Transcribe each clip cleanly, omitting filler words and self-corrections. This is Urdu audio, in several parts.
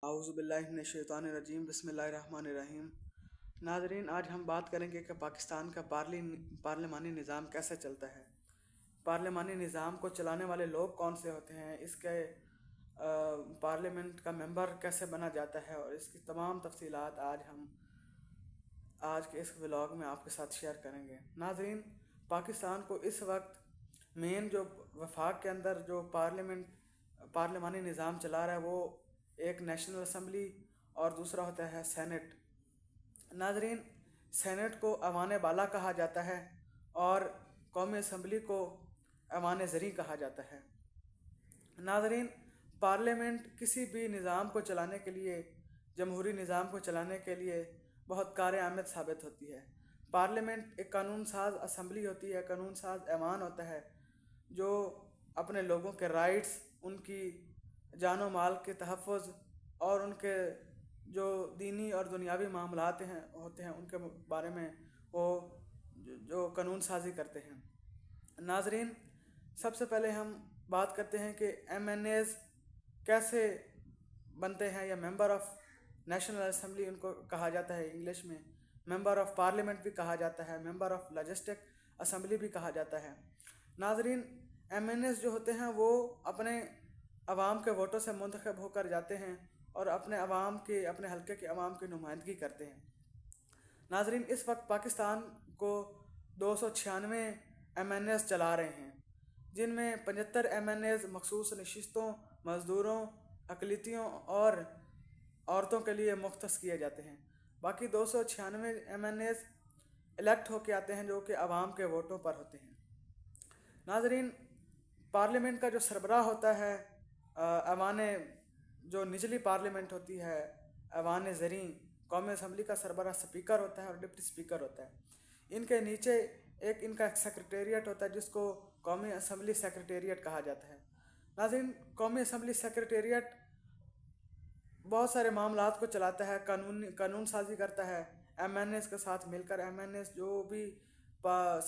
اعوذ باللہ من الشیطان الرجیم، بسم اللہ الرحمن الرحیم۔ ناظرین، آج ہم بات کریں گے کہ پاکستان کا پارلیمانی نظام کیسے چلتا ہے، پارلیمانی نظام کو چلانے والے لوگ کون سے ہوتے ہیں، اس کے پارلیمنٹ کا ممبر کیسے بنا جاتا ہے، اور اس کی تمام تفصیلات آج کے اس ولاگ میں آپ کے ساتھ شیئر کریں گے۔ ناظرین، پاکستان کو اس وقت مین جو وفاق کے اندر جو پارلیمانی نظام چلا رہا ہے وہ ایک نیشنل اسمبلی اور دوسرا ہوتا ہے سینٹ۔ ناظرین، سینٹ کو ایوان بالا کہا جاتا ہے اور قومی اسمبلی کو ایوان زریں کہا جاتا ہے۔ ناظرین، پارلیمنٹ کسی بھی نظام کو چلانے کے لیے، جمہوری نظام کو چلانے کے لیے بہت کارآمد ثابت ہوتی ہے۔ پارلیمنٹ ایک قانون ساز اسمبلی ہوتی ہے، قانون ساز ایوان ہوتا ہے جو اپنے لوگوں کے رائٹس، ان کی جان و مال کے تحفظ اور ان کے جو دینی اور دنیاوی معاملات ہوتے ہیں ان کے بارے میں وہ جو قانون سازی کرتے ہیں۔ ناظرین، سب سے پہلے ہم بات کرتے ہیں کہ ایم این ایز کیسے بنتے ہیں، یا ممبر آف نیشنل اسمبلی ان کو کہا جاتا ہے، انگلش میں ممبر آف پارلیمنٹ بھی کہا جاتا ہے، ممبر آف لیجسلیٹو اسمبلی بھی کہا جاتا ہے۔ ناظرین، ایم این ایز جو ہوتے ہیں وہ اپنے عوام کے ووٹوں سے منتخب ہو کر جاتے ہیں اور اپنے حلقے کے عوام کی نمائندگی کرتے ہیں۔ ناظرین، اس وقت پاکستان کو 296 ایم این ایز چلا رہے ہیں، جن میں 75 ایم این ایز مخصوص نشستوں، مزدوروں، اقلیتوں اور عورتوں کے لیے مختص کیے جاتے ہیں۔ باقی 296 ایم این ایز الیکٹ ہو کے آتے ہیں جو کہ عوام کے ووٹوں پر ہوتے ہیں۔ ناظرین، پارلیمنٹ کا جو سربراہ ہوتا ہے، ایوان جو نچلی پارلیمنٹ ہوتی ہے، ایوان زریں، قومی اسمبلی کا سربراہ سپیکر ہوتا ہے اور ڈپٹی سپیکر ہوتا ہے۔ ان کے نیچے ان کا ایک سیکریٹریٹ ہوتا ہے جس کو قومی اسمبلی سیکریٹریٹ کہا جاتا ہے۔ ناظرین، قومی اسمبلی سیکریٹریٹ بہت سارے معاملات کو چلاتا ہے، قانون سازی کرتا ہے ایم این ایز کے ساتھ مل کر۔ ایم این ایز جو بھی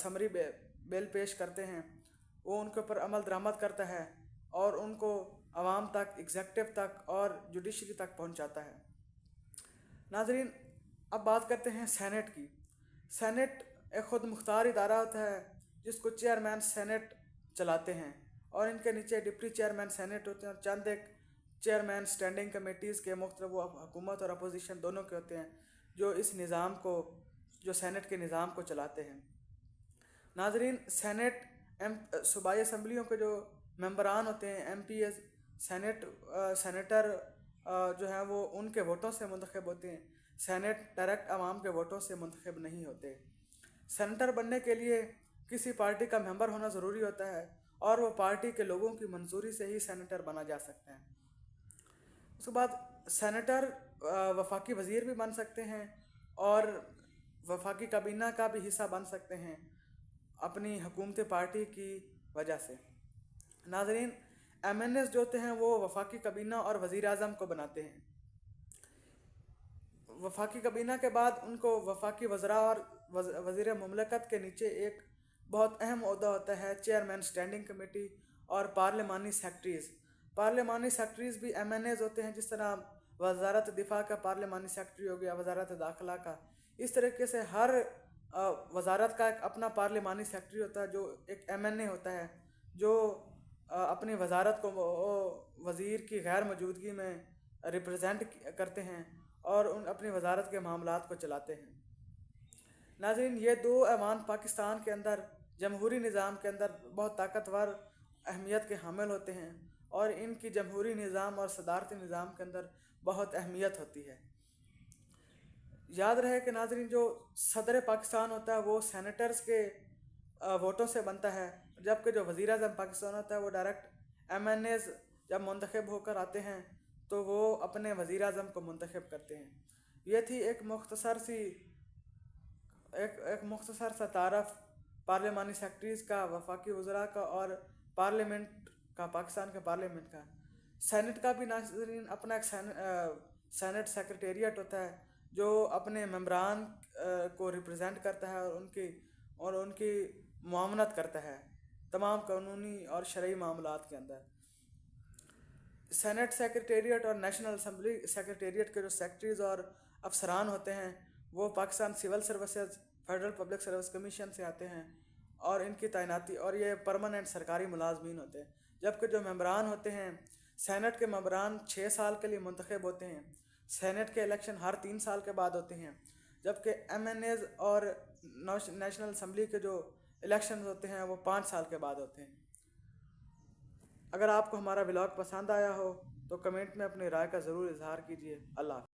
سمری بل پیش کرتے ہیں وہ ان کے اوپر عمل درآمد کرتا ہے اور ان کو عوام تک، ایگزیکٹو تک اور جوڈیشری تک پہنچاتا ہے۔ ناظرین، اب بات کرتے ہیں سینٹ کی۔ سینٹ ایک خود مختار ادارہ ہوتا ہے جس کو چیئرمین سینٹ چلاتے ہیں، اور ان کے نیچے ڈپٹی چیئرمین سینٹ ہوتے ہیں اور چند ایک چیئرمین اسٹینڈنگ کمیٹیز کے مختلف، وہ حکومت اور اپوزیشن دونوں کے ہوتے ہیں، جو اس نظام کو، جو سینٹ کے نظام کو چلاتے ہیں۔ ناظرین، سینٹ صوبائی اسمبلیوں کے جو ممبران ہوتے ہیں، ایم پی ایز، سینیٹر جو ہیں وہ ان کے ووٹوں سے منتخب ہوتے ہیں۔ سینٹ ڈائریکٹ عوام کے ووٹوں سے منتخب نہیں ہوتے۔ سینیٹر بننے کے لیے کسی پارٹی کا ممبر ہونا ضروری ہوتا ہے اور وہ پارٹی کے لوگوں کی منظوری سے ہی سینیٹر بنا جا سکتا ہے۔ اس کے بعد سینیٹر وفاقی وزیر بھی بن سکتے ہیں اور وفاقی کابینہ کا بھی حصہ بن سکتے ہیں اپنی حکومت پارٹی کی وجہ سے۔ ناظرین، ایم این ایز جو ہوتے ہیں وہ وفاقی کابینہ اور وزیر اعظم کو بناتے ہیں۔ وفاقی کابینہ کے بعد ان کو وفاقی وزراء اور وزیر مملکت کے نیچے ایک بہت اہم عہدہ ہوتا ہے، چیئرمین اسٹینڈنگ کمیٹی اور پارلیمانی سیکرٹریز۔ پارلیمانی سیکرٹریز بھی ایم این ایز ہوتے ہیں، جس طرح وزارت دفاع کا پارلیمانی سیکرٹری ہو گیا، وزارت داخلہ کا۔ اس طریقے سے ہر وزارت کا ایک اپنا پارلیمانی سیکرٹری ہوتا ہے جو ایک ایم این اے ہوتا ہے، جو اپنی وزارت کو وزیر کی غیر موجودگی میں ریپرزینٹ کرتے ہیں اور اپنی وزارت کے معاملات کو چلاتے ہیں۔ ناظرین، یہ دو ایوان پاکستان کے اندر جمہوری نظام کے اندر بہت طاقتور اہمیت کے حامل ہوتے ہیں اور ان کی جمہوری نظام اور صدارتی نظام کے اندر بہت اہمیت ہوتی ہے۔ یاد رہے کہ ناظرین، جو صدر پاکستان ہوتا ہے وہ سینیٹرز کے ووٹوں سے بنتا ہے، جبکہ جو وزیر اعظم پاکستان ہوتا ہے وہ ڈائریکٹ ایم این ایز جب منتخب ہو کر آتے ہیں تو وہ اپنے وزیر اعظم کو منتخب کرتے ہیں۔ یہ تھی ایک مختصر سا تعارف پارلیمانی سیکرٹریز کا، وفاقی وزراء کا اور پارلیمنٹ کا، پاکستان کے پارلیمنٹ کا۔ سینٹ کا بھی ناظرین اپنا ایک سینٹ سیکریٹریٹ ہوتا ہے جو اپنے ممبران کو ریپرزینٹ کرتا ہے اور ان کی معاونت کرتا ہے تمام قانونی اور شرعی معاملات کے اندر۔ سینٹ سیکریٹریٹ اور نیشنل اسمبلی سیکریٹریٹ کے جو سیکٹریز اور افسران ہوتے ہیں وہ Pakistan civil services federal public service commission سے آتے ہیں، اور ان کی تعیناتی اور یہ پرماننٹ سرکاری ملازمین ہوتے ہیں. جبکہ جو ممبران ہوتے ہیں سینٹ کے ممبران 6 سال کے لیے منتخب ہوتے ہیں. سینٹ کے الیکشن ہر 3 سال کے بعد ہوتے ہیں، جبکہ ایم این ایز اور نیشنل اسمبلی کے جو الیکشن ہوتے ہیں وہ 5 سال کے بعد ہوتے ہیں. اگر آپ کو ہمارا ولاگ پسند آیا ہو تو کمنٹ میں اپنی رائے کا ضرور اظہار کیجیے. اللہ حافظ.